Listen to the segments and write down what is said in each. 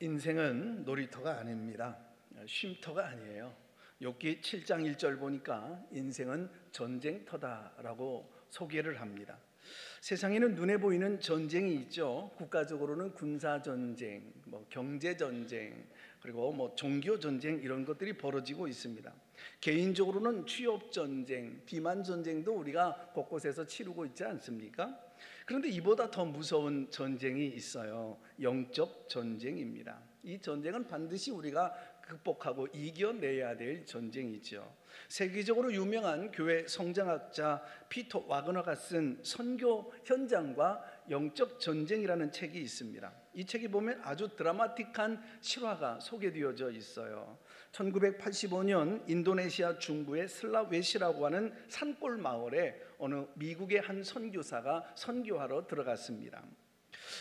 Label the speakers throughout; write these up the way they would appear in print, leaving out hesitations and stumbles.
Speaker 1: 인생은 놀이터가 아닙니다. 쉼터가 아니에요. 욥기 7장 1절 보니까 인생은 전쟁터다라고 소개를 합니다. 세상에는 눈에 보이는 전쟁이 있죠. 국가적으로는 군사전쟁, 경제전쟁, 그리고 종교전쟁, 이런 것들이 벌어지고 있습니다. 개인적으로는 취업전쟁, 비만전쟁도 우리가 곳곳에서 치르고 있지 않습니까? 그런데 이보다 더 무서운 전쟁이 있어요. 영적 전쟁입니다. 이 전쟁은 반드시 우리가 극복하고 이겨내야 될 전쟁이죠. 세계적으로 유명한 교회 성장학자 피터 와그너가 쓴 선교 현장과 영적 전쟁이라는 책이 있습니다. 이 책이 보면 아주 드라마틱한 실화가 소개되어져 있어요. 1985년 인도네시아 중부의 슬라웨시라고 하는 산골 마을에 어느 미국의 한 선교사가 선교하러 들어갔습니다.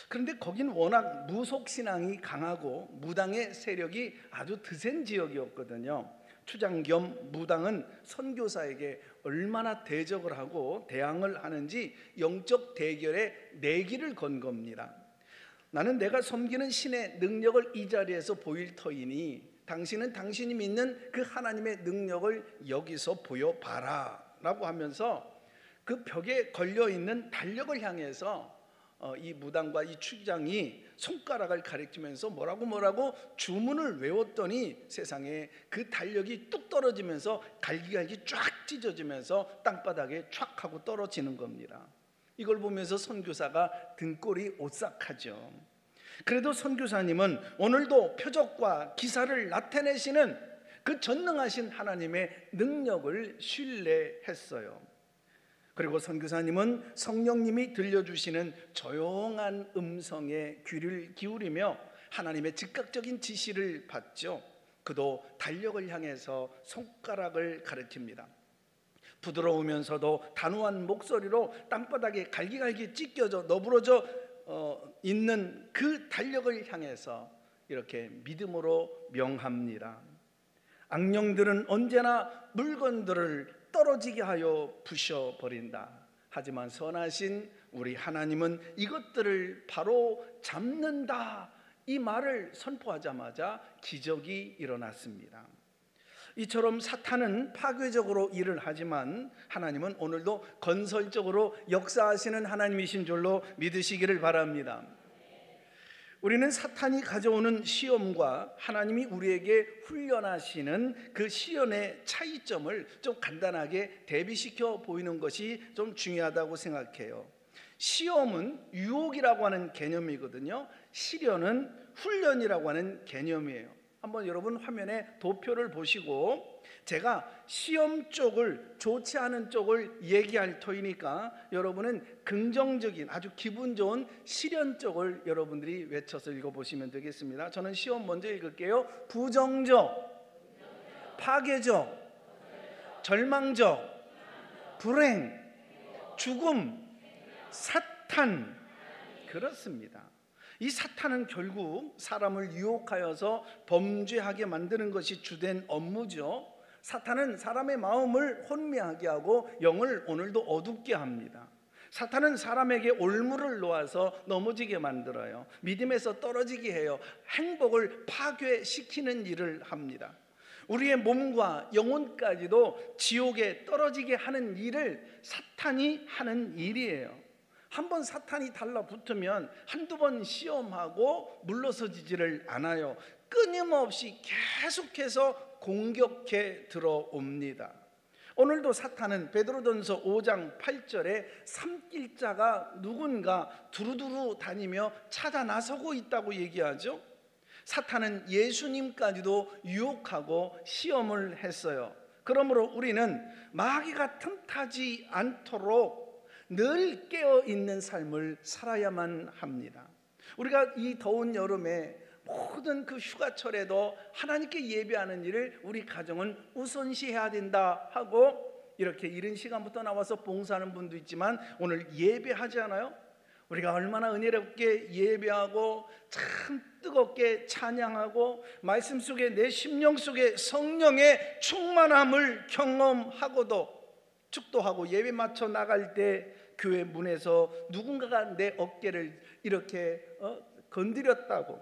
Speaker 1: 그런데 거긴 워낙 무속신앙이 강하고 무당의 세력이 아주 드센 지역이었거든요. 추장 겸 무당은 선교사에게 얼마나 대적을 하고 대항을 하는지 영적 대결에 내기를 건 겁니다. 나는 내가 섬기는 신의 능력을 이 자리에서 보일 터이니 당신은 당신이 믿는 그 하나님의 능력을 여기서 보여봐라 라고 하면서 그 벽에 걸려있는 달력을 향해서 이 무당과 이 추장이 손가락을 가리키면서 뭐라고 주문을 외웠더니 세상에 그 달력이 뚝 떨어지면서 갈기갈기 쫙 찢어지면서 땅바닥에 촥 하고 떨어지는 겁니다. 이걸 보면서 선교사가 등골이 오싹하죠. 그래도 선교사님은 오늘도 표적과 기사를 나타내시는 그 전능하신 하나님의 능력을 신뢰했어요. 그리고 선교사님은 성령님이 들려주시는 조용한 음성에 귀를 기울이며 하나님의 즉각적인 지시를 받죠. 그도 달력을 향해서 손가락을 가리킵니다. 부드러우면서도 단호한 목소리로 땅바닥에 갈기갈기 찢겨져 너부러져 있는 그 달력을 향해서 이렇게 믿음으로 명합니다. 악령들은 언제나 물건들을 떨어지게 하여 부셔버린다. 하지만 선하신 우리 하나님은 이것들을 바로 잡는다. 이 말을 선포하자마자 기적이 일어났습니다. 이처럼 사탄은 파괴적으로 일을 하지만 하나님은 오늘도 건설적으로 역사하시는 하나님이신 줄로 믿으시기를 바랍니다. 우리는 사탄이 가져오는 시험과 하나님이 우리에게 훈련하시는 그 시련의 차이점을 좀 간단하게 대비시켜 보이는 것이 좀 중요하다고 생각해요. 시험은 유혹이라고 하는 개념이거든요. 시련은 훈련이라고 하는 개념이에요. 한번 여러분 화면에 도표를 보시고 제가 시험 쪽을, 좋지 않은 쪽을 얘기할 터이니까 여러분은 긍정적인 아주 기분 좋은 시련 쪽을 여러분들이 외쳐서 읽어보시면 되겠습니다. 저는 시험 먼저 읽을게요. 부정적, 파괴적, 절망적, 불행, 죽음, 사탄. 그렇습니다. 이 사탄은 결국 사람을 유혹하여서 범죄하게 만드는 것이 주된 업무죠. 사탄은 사람의 마음을 혼미하게 하고 영을 오늘도 어둡게 합니다. 사탄은 사람에게 올무를 놓아서 넘어지게 만들어요. 믿음에서 떨어지게 해요. 행복을 파괴시키는 일을 합니다. 우리의 몸과 영혼까지도 지옥에 떨어지게 하는 일을 사탄이 하는 일이에요. 한번 사탄이 달라붙으면 한두 번 시험하고 물러서지지를 않아요. 끊임없이 계속해서 공격해 들어옵니다. 오늘도 사탄은 베드로전서 5장 8절에 삼킬 자가 누군가 두루두루 다니며 찾아 나서고 있다고 얘기하죠. 사탄은 예수님까지도 유혹하고 시험을 했어요. 그러므로 우리는 마귀가 틈타지 않도록 늘 깨어있는 삶을 살아야만 합니다. 우리가 이 더운 여름에 모든 그 휴가철에도 하나님께 예배하는 일을 우리 가정은 우선시해야 된다 하고 이렇게 이른 시간부터 나와서 봉사하는 분도 있지만 오늘 예배하지 않아요? 우리가 얼마나 은혜롭게 예배하고 참 뜨겁게 찬양하고 말씀 속에 내 심령 속에 성령의 충만함을 경험하고도 축도하고 예배 마쳐 나갈 때 교회 문에서 누군가가 내 어깨를 이렇게 건드렸다고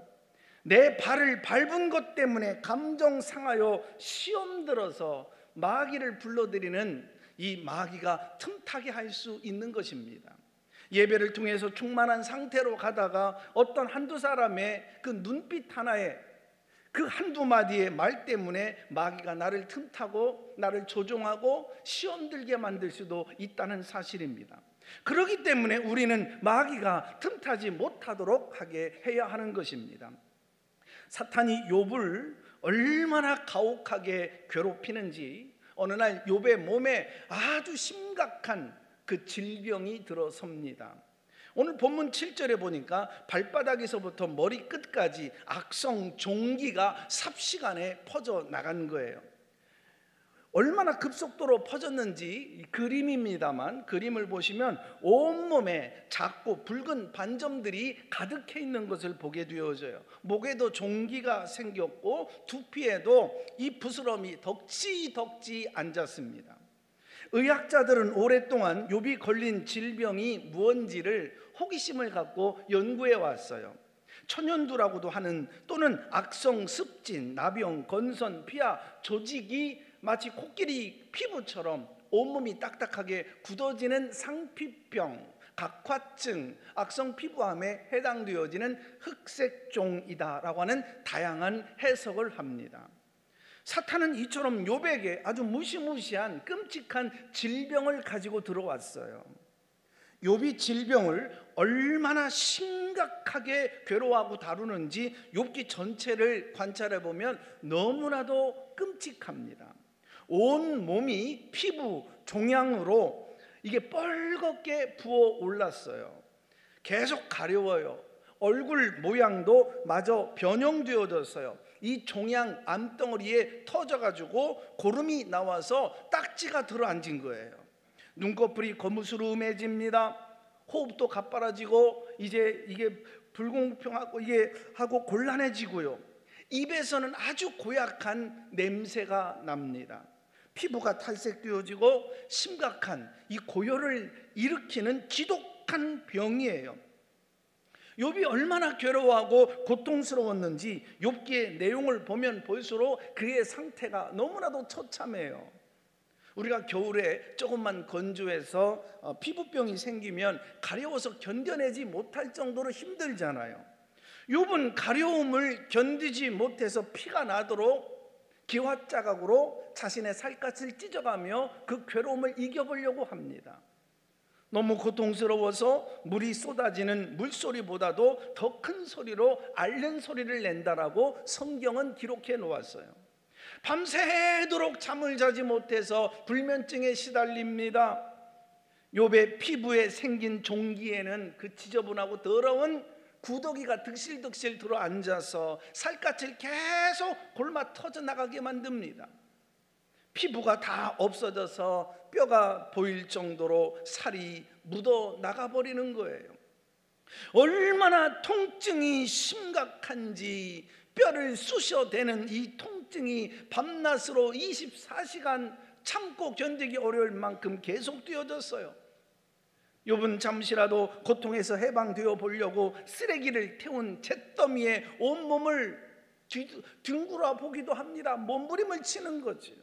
Speaker 1: 내 발을 밟은 것 때문에 감정 상하여 시험 들어서 마귀를 불러들이는 이 마귀가 틈타게 할 수 있는 것입니다. 예배를 통해서 충만한 상태로 가다가 어떤 한두 사람의 그 눈빛 하나에, 그 한두 마디의 말 때문에 마귀가 나를 틈타고 나를 조종하고 시험 들게 만들 수도 있다는 사실입니다. 그렇기 때문에 우리는 마귀가 틈타지 못하도록 하게 해야 하는 것입니다. 사탄이 욥을 얼마나 가혹하게 괴롭히는지 어느 날 욥의 몸에 아주 심각한 그 질병이 들어섭니다. 오늘 본문 7절에 보니까 발바닥에서부터 머리끝까지 악성 종기가 삽시간에 퍼져나간 거예요. 얼마나 급속도로 퍼졌는지 그림입니다만, 그림을 보시면 온몸에 작고 붉은 반점들이 가득해 있는 것을 보게 되어져요. 목에도 종기가 생겼고 두피에도 이 부스럼이 덕지덕지 앉았습니다. 의학자들은 오랫동안 욥이 걸린 질병이 무언지를 호기심을 갖고 연구해 왔어요. 천연두라고도 하는, 또는 악성 습진, 나병, 건선, 피하, 조직이 마치 코끼리 피부처럼 온몸이 딱딱하게 굳어지는 상피병, 각화증, 악성 피부암에 해당되어지는 흑색종이다라고 하는 다양한 해석을 합니다. 사탄은 이처럼 욥에게 아주 무시무시한 끔찍한 질병을 가지고 들어왔어요. 욥이 질병을 얼마나 심각하게 괴로워하고 다루는지 욥기 전체를 관찰해 보면 너무나도 끔찍합니다. 온 몸이 피부 종양으로 이게 뻘겋게 부어 올랐어요. 계속 가려워요. 얼굴 모양도 마저 변형되어졌어요. 이 종양 암덩어리에 터져가지고 고름이 나와서 딱지가 들어앉은 거예요. 눈꺼풀이 거무스름해집니다. 호흡도 가빠라지고 이제 이게 불공평하고 이게 하고 곤란해지고요. 입에서는 아주 고약한 냄새가 납니다. 피부가 탈색되어지고 심각한 이 고열을 일으키는 지독한 병이에요. 욥이 얼마나 괴로워하고 고통스러웠는지 욥기의 내용을 보면 볼수록 그의 상태가 너무나도 처참해요. 우리가 겨울에 조금만 건조해서 피부병이 생기면 가려워서 견뎌내지 못할 정도로 힘들잖아요. 욥은 가려움을 견디지 못해서 피가 나도록 기와자각으로 자신의 살갗을 찢어가며 그 괴로움을 이겨보려고 합니다. 너무 고통스러워서 물이 쏟아지는 물소리보다도 더 큰 소리로 앓는 소리를 낸다라고 성경은 기록해 놓았어요. 밤새도록 잠을 자지 못해서 불면증에 시달립니다. 욥의 피부에 생긴 종기에는 그 지저분하고 더러운 구더기가 득실득실 들어앉아서 살갗을 계속 골마 터져나가게 만듭니다. 피부가 다 없어져서 뼈가 보일 정도로 살이 묻어 나가버리는 거예요. 얼마나 통증이 심각한지, 뼈를 쑤셔대는 이 통증이 밤낮으로 24시간 참고 견디기 어려울 만큼 계속되어졌어요. 욥은 잠시라도 고통에서 해방되어 보려고 쓰레기를 태운 잿더미에 온몸을 뒹굴어 보기도 합니다. 몸부림을 치는 거죠.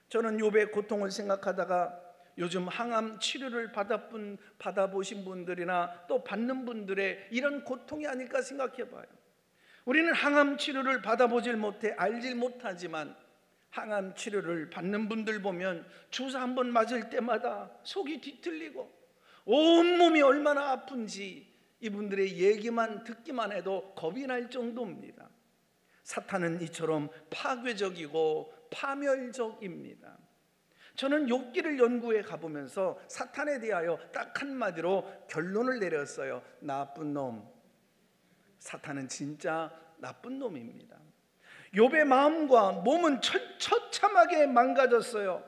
Speaker 1: 저는 욥의 고통을 생각하다가 요즘 항암 치료를 받아보신 분들이나 또 받는 분들의 이런 고통이 아닐까 생각해 봐요. 우리는 항암 치료를 받아보질 못해 알질 못하지만 항암 치료를 받는 분들 보면 주사 한 번 맞을 때마다 속이 뒤틀리고 온몸이 얼마나 아픈지 이분들의 얘기만 듣기만 해도 겁이 날 정도입니다. 사탄은 이처럼 파괴적이고 파멸적입니다. 저는 욥기를 연구해 가보면서 사탄에 대하여 딱 한마디로 결론을 내렸어요. 나쁜 놈. 사탄은 진짜 나쁜 놈입니다. 욥의 마음과 몸은 처참하게 망가졌어요.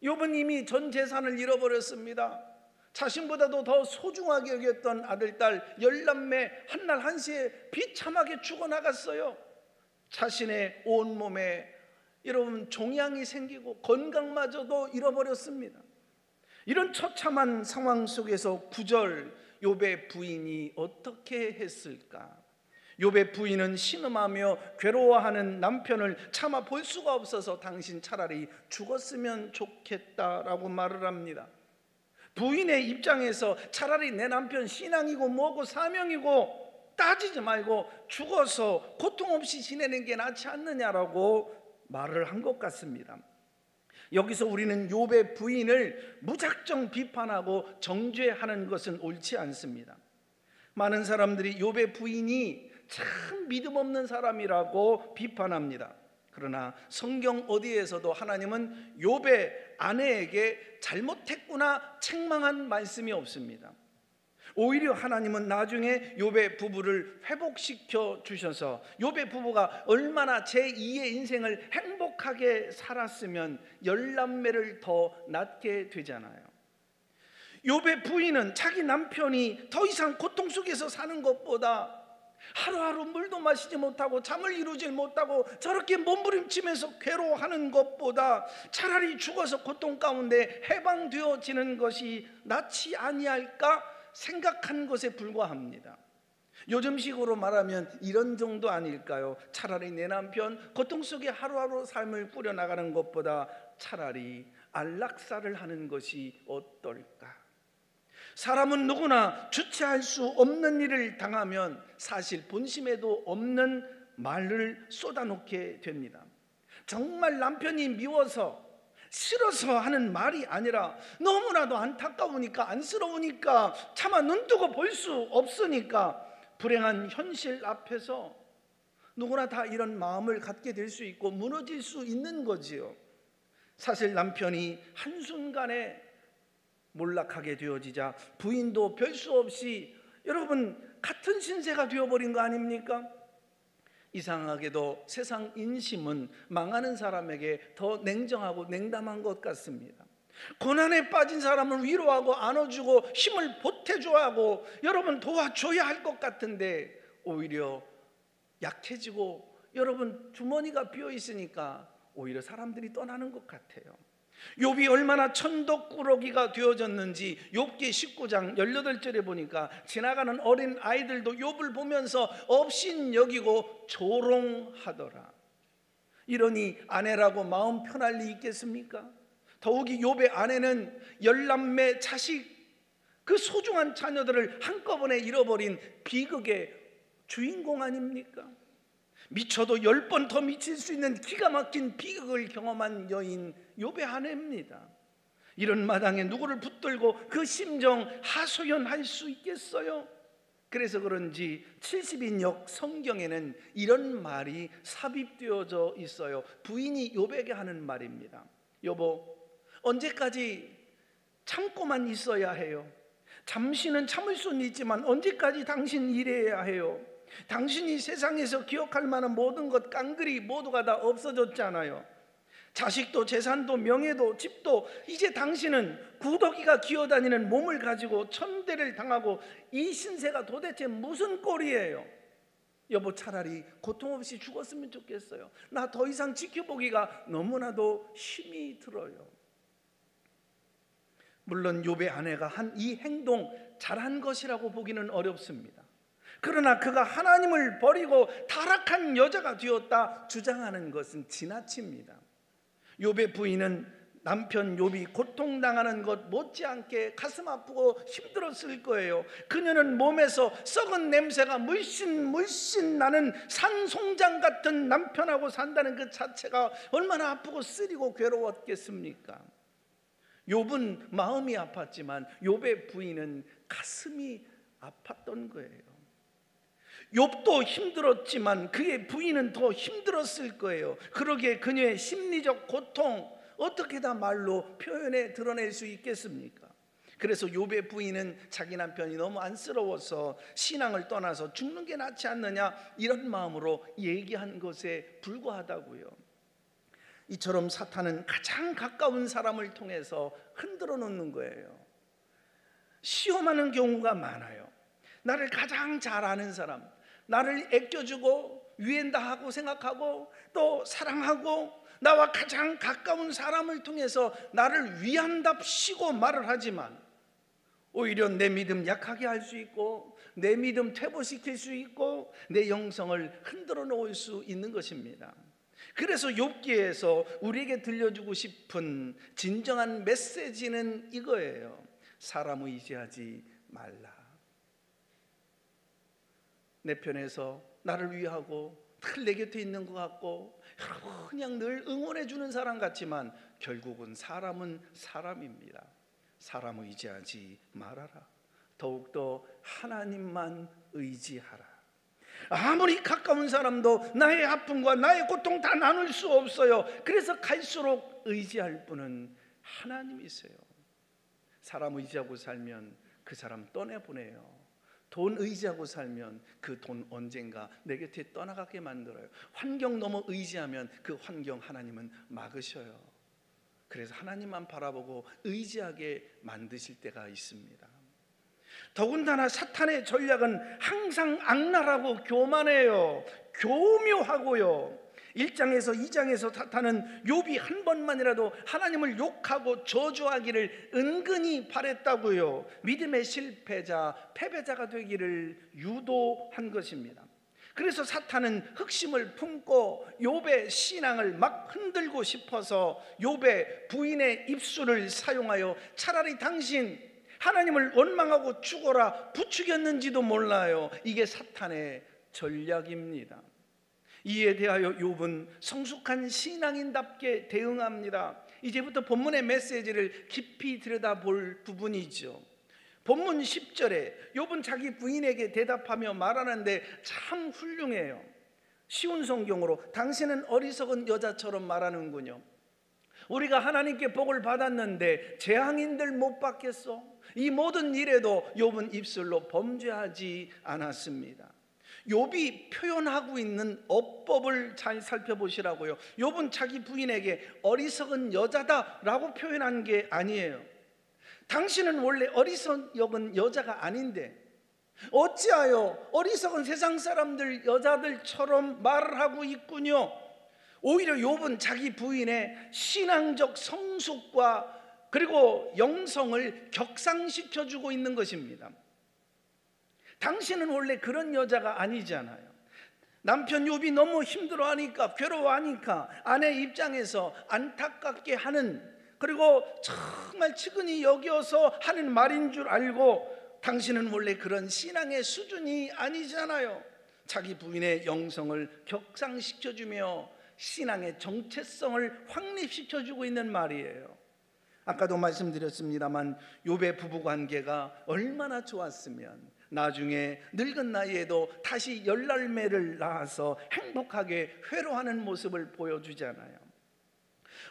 Speaker 1: 욥은 이미 전 재산을 잃어버렸습니다. 자신보다도 더 소중하게 여겼던 아들, 딸, 10남매 한날 한시에 비참하게 죽어나갔어요. 자신의 온몸에 여러분 종양이 생기고 건강마저도 잃어버렸습니다. 이런 처참한 상황 속에서 9절 욥의 부인이 어떻게 했을까? 욥의 부인은 신음하며 괴로워하는 남편을 참아 볼 수가 없어서 당신 차라리 죽었으면 좋겠다라고 말을 합니다. 부인의 입장에서 차라리 내 남편 신앙이고 뭐고 사명이고 따지지 말고 죽어서 고통 없이 지내는 게 낫지 않느냐라고 말을 한 것 같습니다. 여기서 우리는 욥의 부인을 무작정 비판하고 정죄하는 것은 옳지 않습니다. 많은 사람들이 욥의 부인이 참 믿음 없는 사람이라고 비판합니다. 그러나 성경 어디에서도 하나님은 욥의 아내에게 잘못했구나 책망한 말씀이 없습니다. 오히려 하나님은 나중에 욥의 부부를 회복시켜 주셔서 욥의 부부가 얼마나 제2의 인생을 행복하게 살았으면 10남매를 더 낳게 되잖아요. 욥의 부인은 자기 남편이 더 이상 고통 속에서 사는 것보다 하루하루 물도 마시지 못하고 잠을 이루지 못하고 저렇게 몸부림치면서 괴로워하는 것보다 차라리 죽어서 고통 가운데 해방되어지는 것이 낫지 아니할까 생각한 것에 불과합니다. 요즘식으로 말하면 이런 정도 아닐까요? 차라리 내 남편 고통 속에 하루하루 삶을 꾸려나가는 것보다 차라리 안락사를 하는 것이 어떨까? 사람은 누구나 주체할 수 없는 일을 당하면 사실 본심에도 없는 말을 쏟아놓게 됩니다. 정말 남편이 미워서 싫어서 하는 말이 아니라 너무나도 안타까우니까 안쓰러우니까 차마 눈뜨고 볼 수 없으니까 불행한 현실 앞에서 누구나 다 이런 마음을 갖게 될 수 있고 무너질 수 있는 거지요. 사실 남편이 한순간에 몰락하게 되어지자 부인도 별 수 없이 여러분 같은 신세가 되어버린 거 아닙니까? 이상하게도 세상 인심은 망하는 사람에게 더 냉정하고 냉담한 것 같습니다. 고난에 빠진 사람을 위로하고 안아주고 힘을 보태줘야 하고 여러분 도와줘야 할 것 같은데 오히려 약해지고 여러분 주머니가 비어 있으니까 오히려 사람들이 떠나는 것 같아요. 욥이 얼마나 천덕꾸러기가 되어졌는지 욥기 19장 18절에 보니까 지나가는 어린 아이들도 욥을 보면서 업신여기고 조롱하더라. 이러니 아내라고 마음 편할 리 있겠습니까? 더욱이 욥의 아내는 10남매 자식 그 소중한 자녀들을 한꺼번에 잃어버린 비극의 주인공 아닙니까? 미쳐도 10번 더 미칠 수 있는 기가 막힌 비극을 경험한 여인 욥의 아내입니다. 이런 마당에 누구를 붙들고 그 심정 하소연할 수 있겠어요? 그래서 그런지 70인역 성경에는 이런 말이 삽입되어져 있어요. 부인이 욥에게 하는 말입니다. 여보, 언제까지 참고만 있어야 해요? 잠시는 참을 수는 있지만 언제까지 당신 이래야 해요? 당신이 세상에서 기억할 만한 모든 것 깡그리 모두가 다 없어졌잖아요. 자식도 재산도 명예도 집도 이제 당신은 구더기가 기어다니는 몸을 가지고 천대를 당하고 이 신세가 도대체 무슨 꼴이에요? 여보, 차라리 고통 없이 죽었으면 좋겠어요. 나 더 이상 지켜보기가 너무나도 힘이 들어요. 물론 욥의 아내가 한 이 행동 잘한 것이라고 보기는 어렵습니다. 그러나 그가 하나님을 버리고 타락한 여자가 되었다 주장하는 것은 지나칩니다. 욥의 부인은 남편 욥이 고통당하는 것 못지않게 가슴 아프고 힘들었을 거예요. 그녀는 몸에서 썩은 냄새가 물씬 나는 산송장 같은 남편하고 산다는 그 자체가 얼마나 아프고 쓰리고 괴로웠겠습니까? 욥은 마음이 아팠지만 욥의 부인은 가슴이 아팠던 거예요. 욥도 힘들었지만 그의 부인은 더 힘들었을 거예요. 그러기에 그녀의 심리적 고통 어떻게 다 말로 표현해 드러낼 수 있겠습니까? 그래서 욥의 부인은 자기 남편이 너무 안쓰러워서 신앙을 떠나서 죽는 게 낫지 않느냐 이런 마음으로 얘기한 것에 불과하다고요. 이처럼 사탄은 가장 가까운 사람을 통해서 흔들어 놓는 거예요. 시험하는 경우가 많아요. 나를 가장 잘 아는 사람, 나를 아껴주고 위엔다하고 생각하고 또 사랑하고 나와 가장 가까운 사람을 통해서 나를 위한답시고 말을 하지만 오히려 내 믿음 약하게 할 수 있고, 내 믿음 퇴보시킬 수 있고, 내 영성을 흔들어 놓을 수 있는 것입니다. 그래서 욥기에서 우리에게 들려주고 싶은 진정한 메시지는 이거예요. 사람 의지하지 말라. 내 편에서 나를 위하고 늘 내 곁에 있는 것 같고 그냥 늘 응원해 주는 사람 같지만 결국은 사람은 사람입니다. 사람 의지하지 말아라. 더욱더 하나님만 의지하라. 아무리 가까운 사람도 나의 아픔과 나의 고통 다 나눌 수 없어요. 그래서 갈수록 의지할 분은 하나님이세요. 사람 의지하고 살면 그 사람 떠내보내요. 돈 의지하고 살면 그 돈 언젠가 내 곁에 떠나가게 만들어요. 환경 너무 의지하면 그 환경 하나님은 막으셔요. 그래서 하나님만 바라보고 의지하게 만드실 때가 있습니다. 더군다나 사탄의 전략은 항상 악랄하고 교만해요. 교묘하고요. 1장에서 2장에서 사탄은 욥이 한 번만이라도 하나님을 욕하고 저주하기를 은근히 바랬다고요. 믿음의 실패자, 패배자가 되기를 유도한 것입니다. 그래서 사탄은 흑심을 품고 욥의 신앙을 막 흔들고 싶어서 욥의 부인의 입술을 사용하여 차라리 당신 하나님을 원망하고 죽어라 부추겼는지도 몰라요. 이게 사탄의 전략입니다. 이에 대하여 욥은 성숙한 신앙인답게 대응합니다. 이제부터 본문의 메시지를 깊이 들여다볼 부분이죠. 본문 10절에 욥은 자기 부인에게 대답하며 말하는데 참 훌륭해요. 쉬운 성경으로 당신은 어리석은 여자처럼 말하는군요. 우리가 하나님께 복을 받았는데 재앙인들 못 받겠어? 이 모든 일에도 욥은 입술로 범죄하지 않았습니다. 욥이 표현하고 있는 어법을 잘 살펴보시라고요. 욥은 자기 부인에게 어리석은 여자다라고 표현한 게 아니에요. 당신은 원래 어리석은 여자가 아닌데 어찌하여 어리석은 세상 사람들 여자들처럼 말을 하고 있군요. 오히려 욥은 자기 부인의 신앙적 성숙과 그리고 영성을 격상시켜주고 있는 것입니다. 당신은 원래 그런 여자가 아니잖아요. 남편 욥이 너무 힘들어하니까, 괴로워하니까 아내 입장에서 안타깝게 하는, 그리고 정말 측은히 여겨서 하는 말인 줄 알고 당신은 원래 그런 신앙의 수준이 아니잖아요. 자기 부인의 영성을 격상시켜주며 신앙의 정체성을 확립시켜주고 있는 말이에요. 아까도 말씀드렸습니다만 욥의 부부관계가 얼마나 좋았으면 나중에 늙은 나이에도 다시 열날매를 낳아서 행복하게 회로하는 모습을 보여주잖아요.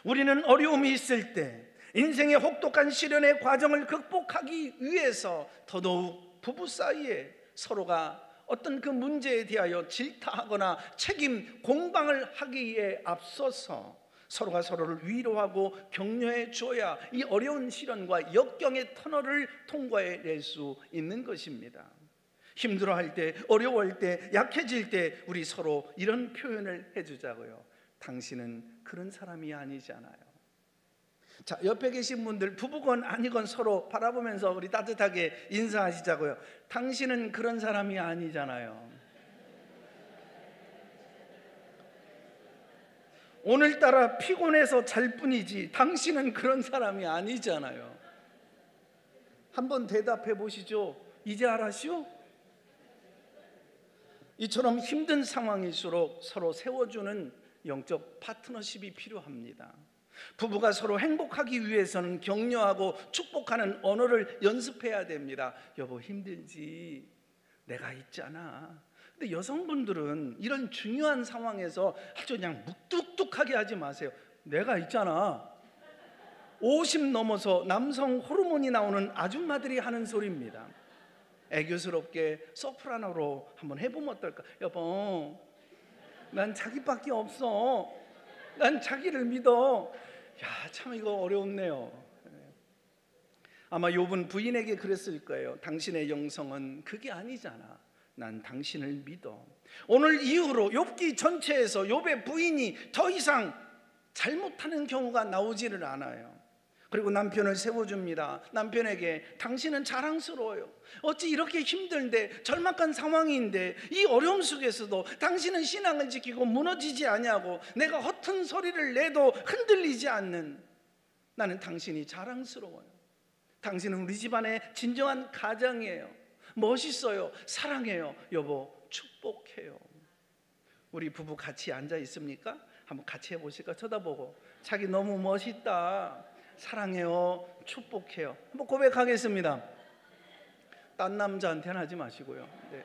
Speaker 1: 우리는 어려움이 있을 때 인생의 혹독한 시련의 과정을 극복하기 위해서 더더욱 부부 사이에 서로가 어떤 그 문제에 대하여 질타하거나 책임 공방을 하기에 앞서서 서로가 서로를 위로하고 격려해 줘야 이 어려운 시련과 역경의 터널을 통과해낼 수 있는 것입니다. 힘들어할 때, 어려워할 때, 약해질 때 우리 서로 이런 표현을 해주자고요. 당신은 그런 사람이 아니잖아요. 자, 옆에 계신 분들 부부건 아니건 서로 바라보면서 우리 따뜻하게 인사하시자고요. 당신은 그런 사람이 아니잖아요. 오늘따라 피곤해서 잘 뿐이지 당신은 그런 사람이 아니잖아요. 한번 대답해 보시죠. 이제 알았슈? 이처럼 힘든 상황일수록 서로 세워주는 영적 파트너십이 필요합니다. 부부가 서로 행복하기 위해서는 격려하고 축복하는 언어를 연습해야 됩니다. 여보 힘들지? 내가 있잖아. 근데 여성분들은 이런 중요한 상황에서 아주 그냥 묵뚝뚝하게 하지 마세요. 내가 있잖아. 50 넘어서 남성 호르몬이 나오는 아줌마들이 하는 소리입니다. 애교스럽게 소프라노로 한번 해보면 어떨까? 여보, 난 자기밖에 없어. 난 자기를 믿어. 야, 참 이거 어려웠네요. 아마 욥은 부인에게 그랬을 거예요. 당신의 영성은 그게 아니잖아. 난 당신을 믿어. 오늘 이후로 욥기 전체에서 욥의 부인이 더 이상 잘못하는 경우가 나오지를 않아요. 그리고 남편을 세워줍니다. 남편에게 당신은 자랑스러워요. 어찌 이렇게 힘든데 절망한 상황인데 이 어려움 속에서도 당신은 신앙을 지키고 무너지지 아니하고 내가 허튼 소리를 내도 흔들리지 않는 나는 당신이 자랑스러워요. 당신은 우리 집안의 진정한 가장이에요. 멋있어요. 사랑해요. 여보, 축복해요. 우리 부부 같이 앉아 있습니까? 한번 같이 해보실까? 쳐다보고 자기 너무 멋있다, 사랑해요, 축복해요. 한번 고백하겠습니다. 딴 남자한테는 하지 마시고요. 네.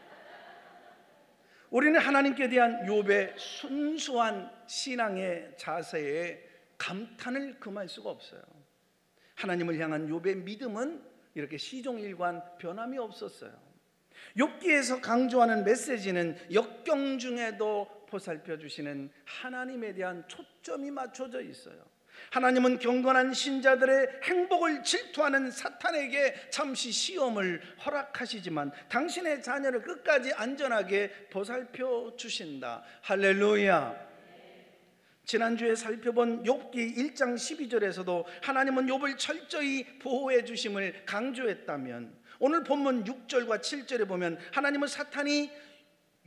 Speaker 1: 우리는 하나님께 대한 욥의 순수한 신앙의 자세에 감탄을 금할 수가 없어요. 하나님을 향한 욥의 믿음은 이렇게 시종일관 변함이 없었어요. 욥기에서 강조하는 메시지는 역경 중에도 보살펴 주시는 하나님에 대한 초점이 맞춰져 있어요. 하나님은 경건한 신자들의 행복을 질투하는 사탄에게 잠시 시험을 허락하시지만 당신의 자녀를 끝까지 안전하게 보살펴 주신다. 할렐루야. 지난주에 살펴본 욥기 1장 12절에서도 하나님은 욥을 철저히 보호해 주심을 강조했다면, 오늘 본문 6절과 7절에 보면 하나님은 사탄이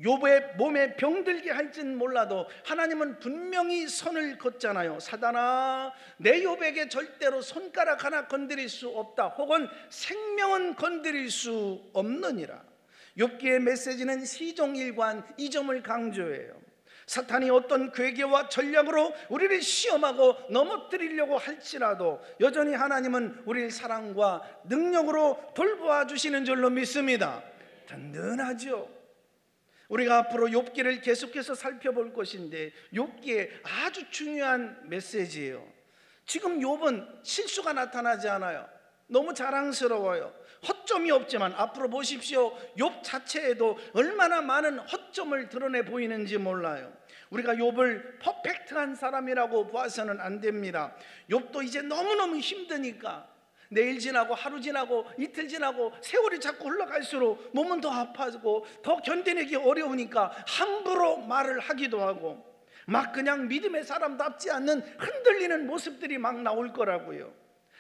Speaker 1: 욥의 몸에 병들게 할진 몰라도 하나님은 분명히 선을 걷잖아요. 사단아, 내 욥에게 절대로 손가락 하나 건드릴 수 없다, 혹은 생명은 건드릴 수 없느니라. 욥기의 메시지는 시종일관 이 점을 강조해요. 사탄이 어떤 괴계와 전략으로 우리를 시험하고 넘어뜨리려고 할지라도 여전히 하나님은 우리를 사랑과 능력으로 돌보아 주시는 줄로 믿습니다. 든든하죠. 우리가 앞으로 욥기를 계속해서 살펴볼 것인데 욥기의 아주 중요한 메시지예요. 지금 욥은 실수가 나타나지 않아요. 너무 자랑스러워요. 허점이 없지만 앞으로 보십시오. 욥 자체에도 얼마나 많은 허점을 드러내 보이는지 몰라요. 우리가 욥을 퍼펙트한 사람이라고 봐서는 안 됩니다. 욥도 이제 너무너무 힘드니까 내일 지나고 하루 지나고 이틀 지나고 세월이 자꾸 흘러갈수록 몸은 더 아파지고 더 견뎌내기 어려우니까 함부로 말을 하기도 하고 막 그냥 믿음의 사람답지 않는 흔들리는 모습들이 막 나올 거라고요.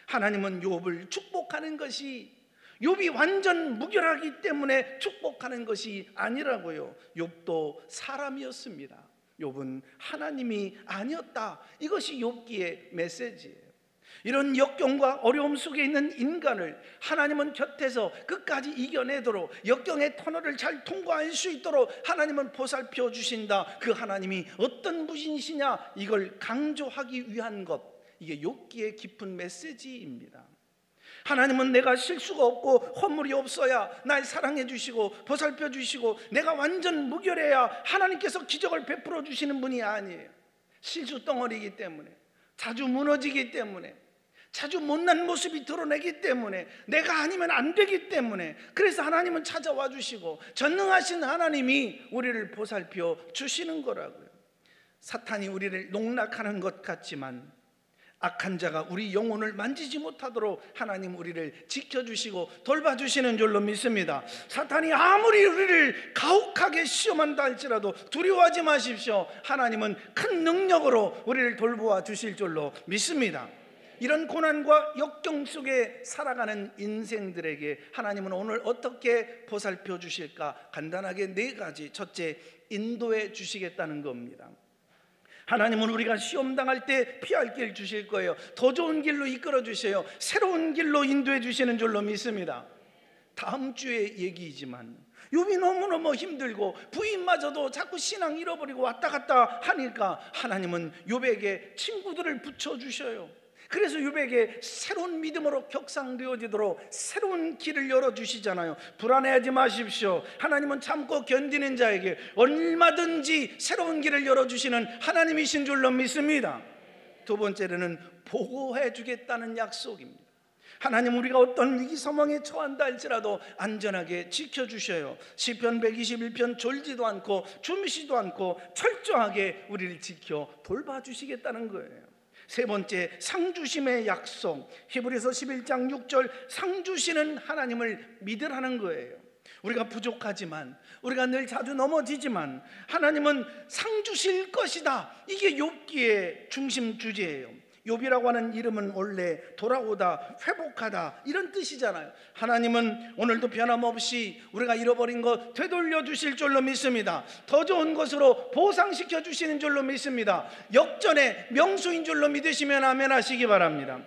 Speaker 1: 하나님은 욥을 축복하는 것이 욥이 완전 무결하기 때문에 축복하는 것이 아니라고요. 욥도 사람이었습니다. 욥은 하나님이 아니었다. 이것이 욥기의 메시지예요. 이런 역경과 어려움 속에 있는 인간을 하나님은 곁에서 끝까지 이겨내도록, 역경의 터널을 잘 통과할 수 있도록 하나님은 보살펴 주신다. 그 하나님이 어떤 분이시냐, 이걸 강조하기 위한 것, 이게 욥기의 깊은 메시지입니다. 하나님은 내가 실수가 없고 허물이 없어야 날 사랑해 주시고 보살펴 주시고 내가 완전 무결해야 하나님께서 기적을 베풀어 주시는 분이 아니에요. 실수 덩어리이기 때문에, 자주 무너지기 때문에, 자주 못난 모습이 드러내기 때문에, 내가 아니면 안 되기 때문에, 그래서 하나님은 찾아와 주시고 전능하신 하나님이 우리를 보살펴 주시는 거라고요. 사탄이 우리를 농락하는 것 같지만 악한 자가 우리 영혼을 만지지 못하도록 하나님 우리를 지켜주시고 돌봐주시는 줄로 믿습니다. 사탄이 아무리 우리를 가혹하게 시험한다 할지라도 두려워하지 마십시오. 하나님은 큰 능력으로 우리를 돌보아 주실 줄로 믿습니다. 이런 고난과 역경 속에 살아가는 인생들에게 하나님은 오늘 어떻게 보살펴 주실까? 간단하게 4가지. 첫째, 인도해 주시겠다는 겁니다. 하나님은 우리가 시험 당할 때 피할 길 주실 거예요. 더 좋은 길로 이끌어 주세요. 새로운 길로 인도해 주시는 줄로 믿습니다. 다음 주의 얘기이지만 욥이 너무너무 힘들고 부인마저도 자꾸 신앙 잃어버리고 왔다 갔다 하니까 하나님은 욥에게 친구들을 붙여주셔요. 그래서 욥에게 새로운 믿음으로 격상되어지도록 새로운 길을 열어주시잖아요. 불안해하지 마십시오. 하나님은 참고 견디는 자에게 얼마든지 새로운 길을 열어주시는 하나님이신 줄로 믿습니다. 두 번째로는 보호해 주겠다는 약속입니다. 하나님 우리가 어떤 위기 상황에 처한다 할지라도 안전하게 지켜주셔요. 시편 121편 졸지도 않고 주무시도 않고 철저하게 우리를 지켜 돌봐주시겠다는 거예요. 세 번째, 상주심의 약속. 히브리서 11장 6절, 상주시는 하나님을 믿으라는 거예요. 우리가 부족하지만, 우리가 늘 자주 넘어지지만 하나님은 상주실 것이다. 이게 욥기의 중심 주제예요. 욥이라고 하는 이름은 원래 돌아오다, 회복하다 이런 뜻이잖아요. 하나님은 오늘도 변함없이 우리가 잃어버린 것 되돌려 주실 줄로 믿습니다. 더 좋은 것으로 보상시켜 주시는 줄로 믿습니다. 역전의 명수인 줄로 믿으시면 아멘 하시기 바랍니다.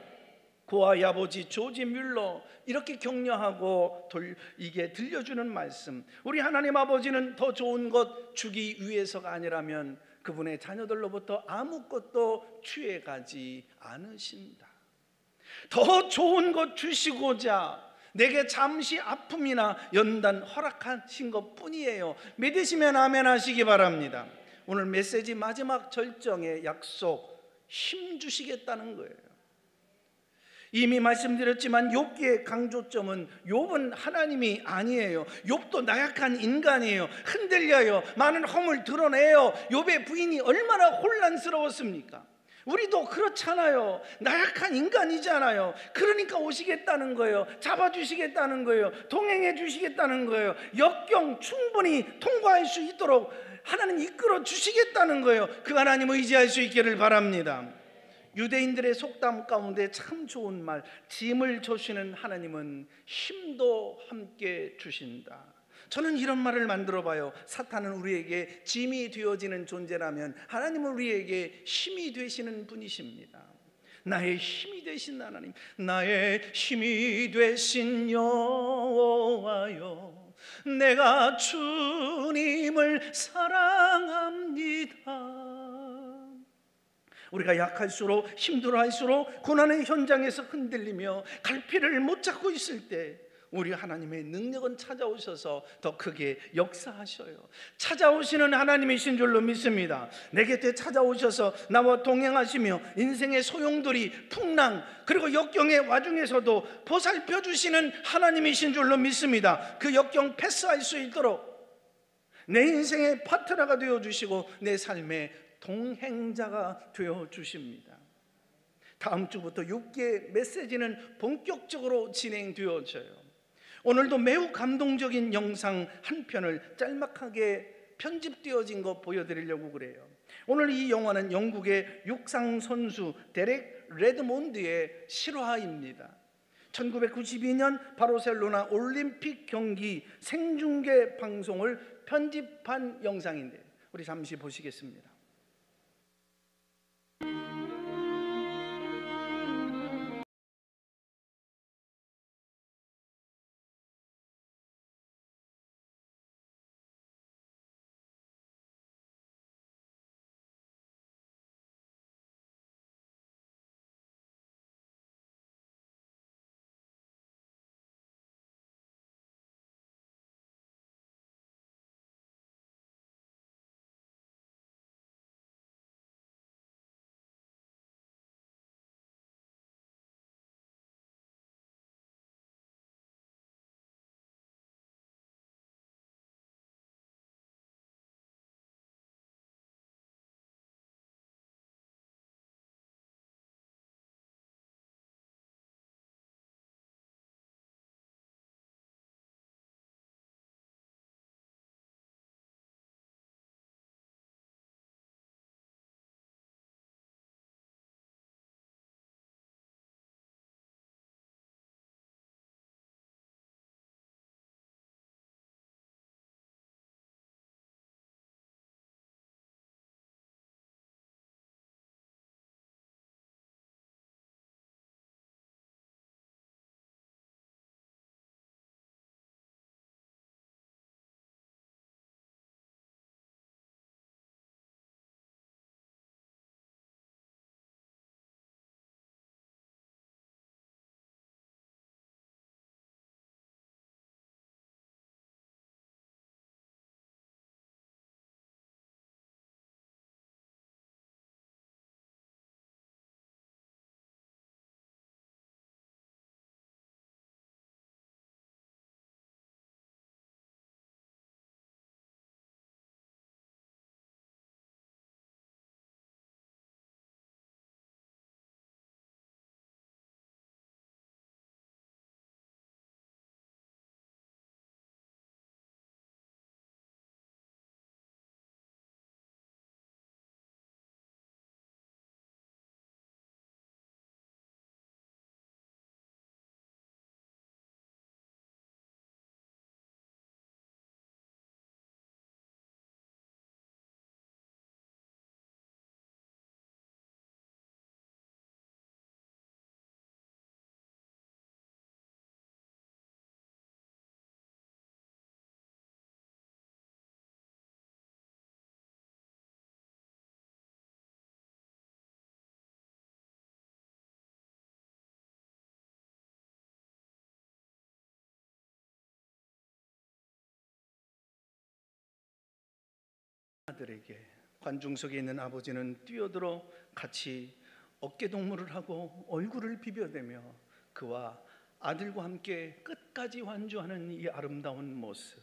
Speaker 1: 고아의 아버지 조지 뮬러 이렇게 격려하고 이게 들려주는 말씀, 우리 하나님 아버지는 더 좋은 것 주기 위해서가 아니라면 그분의 자녀들로부터 아무것도 취해가지 않으신다. 더 좋은 것 주시고자 내게 잠시 아픔이나 연단 허락하신 것 뿐이에요. 믿으시면 아멘 하시기 바랍니다. 오늘 메시지 마지막 절정의 약속, 힘 주시겠다는 거예요. 이미 말씀드렸지만 욥기의 강조점은 욥은 하나님이 아니에요. 욥도 나약한 인간이에요. 흔들려요. 많은 허물 드러내요. 욥의 부인이 얼마나 혼란스러웠습니까? 우리도 그렇잖아요. 나약한 인간이잖아요. 그러니까 오시겠다는 거예요. 잡아주시겠다는 거예요. 동행해 주시겠다는 거예요. 역경 충분히 통과할 수 있도록 하나님 이끌어 주시겠다는 거예요. 그 하나님 의지할 수 있기를 바랍니다. 유대인들의 속담 가운데 참 좋은 말, 짐을 져주시는 하나님은 힘도 함께 주신다. 저는 이런 말을 만들어 봐요. 사탄은 우리에게 짐이 되어지는 존재라면 하나님은 우리에게 힘이 되시는 분이십니다. 나의 힘이 되신 하나님, 나의 힘이 되신 여호와여, 내가 주님을 사랑합니다. 우리가 약할수록, 힘들어할수록, 고난의 현장에서 흔들리며 갈피를 못 잡고 있을 때 우리 하나님의 능력은 찾아오셔서 더 크게 역사하셔요. 찾아오시는 하나님이신 줄로 믿습니다. 내 곁에 찾아오셔서 나와 동행하시며 인생의 소용돌이, 풍랑, 그리고 역경의 와중에서도 보살펴 주시는 하나님이신 줄로 믿습니다. 그 역경 패스할 수 있도록 내 인생의 파트너가 되어주시고 내 삶의 동행자가 되어 주십니다. 다음 주부터 6개의 메시지는 본격적으로 진행되어져요. 오늘도 매우 감동적인 영상 한 편을 짤막하게 편집되어진 거 보여드리려고 그래요. 오늘 이 영화는 영국의 육상 선수 데렉 레드몬드의 실화입니다. 1992년 바르셀로나 올림픽 경기 생중계 방송을 편집한 영상인데 우리 잠시 보시겠습니다. 아들에게 관중석에 있는 아버지는 뛰어들어 같이 어깨동무를 하고 얼굴을 비벼대며 그와 아들과 함께 끝까지 완주하는 이 아름다운 모습,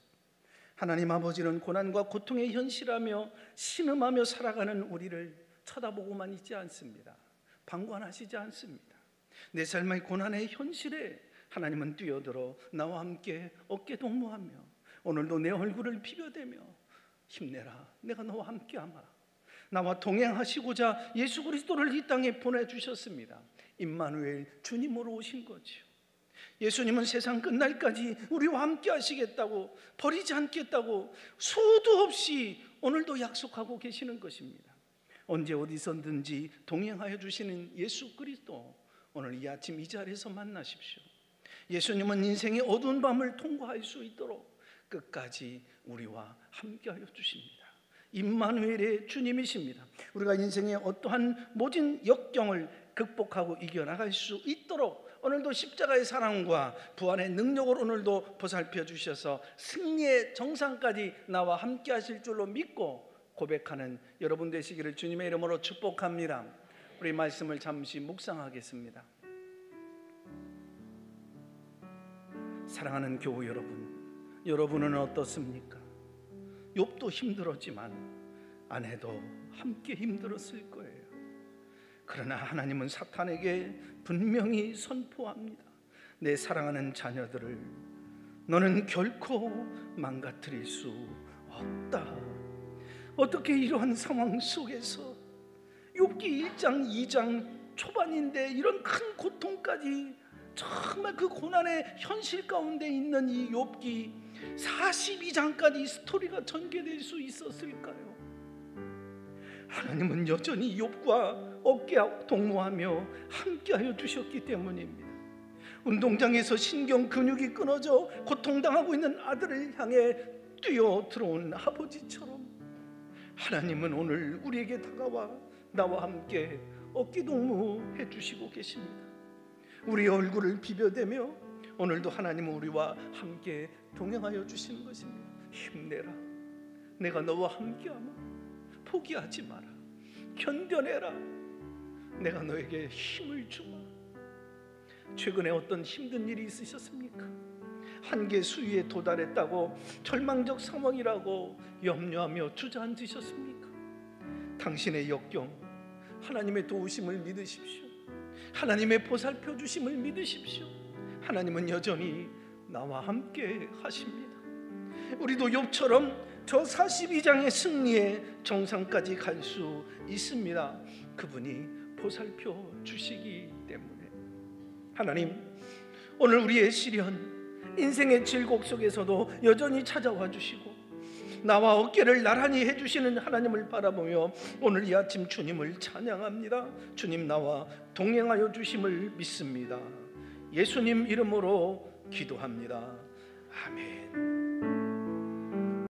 Speaker 1: 하나님 아버지는 고난과 고통의 현실하며 신음하며 살아가는 우리를 쳐다보고만 있지 않습니다. 방관하시지 않습니다. 내 삶의 고난의 현실에 하나님은 뛰어들어 나와 함께 어깨동무하며 오늘도 내 얼굴을 비벼대며 힘내라, 내가 너와 함께하마. 나와 동행하시고자 예수 그리스도를 이 땅에 보내주셨습니다. 임마누엘, 주님으로 오신 거죠. 예수님은 세상 끝날까지 우리와 함께 하시겠다고, 버리지 않겠다고 수도 없이 오늘도 약속하고 계시는 것입니다. 언제 어디서든지 동행하여 주시는 예수 그리스도, 오늘 이 아침 이 자리에서 만나십시오. 예수님은 인생의 어두운 밤을 통과할 수 있도록 끝까지 우리와 함께하여 주십니다. 임마누엘의 주님이십니다. 우리가 인생의 어떠한 모진 역경을 극복하고 이겨나갈 수 있도록 오늘도 십자가의 사랑과 부활의 능력으로 오늘도 보살펴 주셔서 승리의 정상까지 나와 함께 하실 줄로 믿고 고백하는 여러분 되시기를 주님의 이름으로 축복합니다. 우리 말씀을 잠시 묵상하겠습니다. 사랑하는 교우 여러분, 여러분은 어떻습니까? 욥도 힘들었지만 아내도 함께 힘들었을 거예요. 그러나 하나님은 사탄에게 분명히 선포합니다. 내 사랑하는 자녀들을 너는 결코 망가뜨릴 수 없다. 어떻게 이러한 상황 속에서 욥기 1장 2장 초반인데 이런 큰 고통까지, 정말 그 고난의 현실 가운데 있는 이 욥기 42장까지 스토리가 전개될 수 있었을까요? 하나님은 여전히 욥과 어깨 동무하며 함께하여 주셨기 때문입니다. 운동장에서 신경 근육이 끊어져 고통당하고 있는 아들을 향해 뛰어 들어온 아버지처럼 하나님은 오늘 우리에게 다가와 나와 함께 어깨 동무해 주시고 계십니다. 우리의 얼굴을 비벼대며 오늘도 하나님은 우리와 함께 동행하여 주시는 것입니다. 힘내라, 내가 너와 함께하마. 포기하지 마라, 견뎌내라, 내가 너에게 힘을 주마. 최근에 어떤 힘든 일이 있으셨습니까? 한계 수위에 도달했다고 절망적 상황이라고 염려하며 주저앉으셨습니까? 당신의 역경, 하나님의 도우심을 믿으십시오. 하나님의 보살펴 주심을 믿으십시오. 하나님은 여전히 나와 함께 하십니다. 우리도 욥처럼 저 42장의 승리의 정상까지 갈 수 있습니다. 그분이 보살펴 주시기 때문에. 하나님, 오늘 우리의 시련, 인생의 질곡 속에서도 여전히 찾아와 주시고 나와 어깨를 나란히 해주시는 하나님을 바라보며 오늘 이 아침 주님을 찬양합니다. 주님 나와 동행하여 주심을 믿습니다. 예수님 이름으로 기도합니다. 아멘.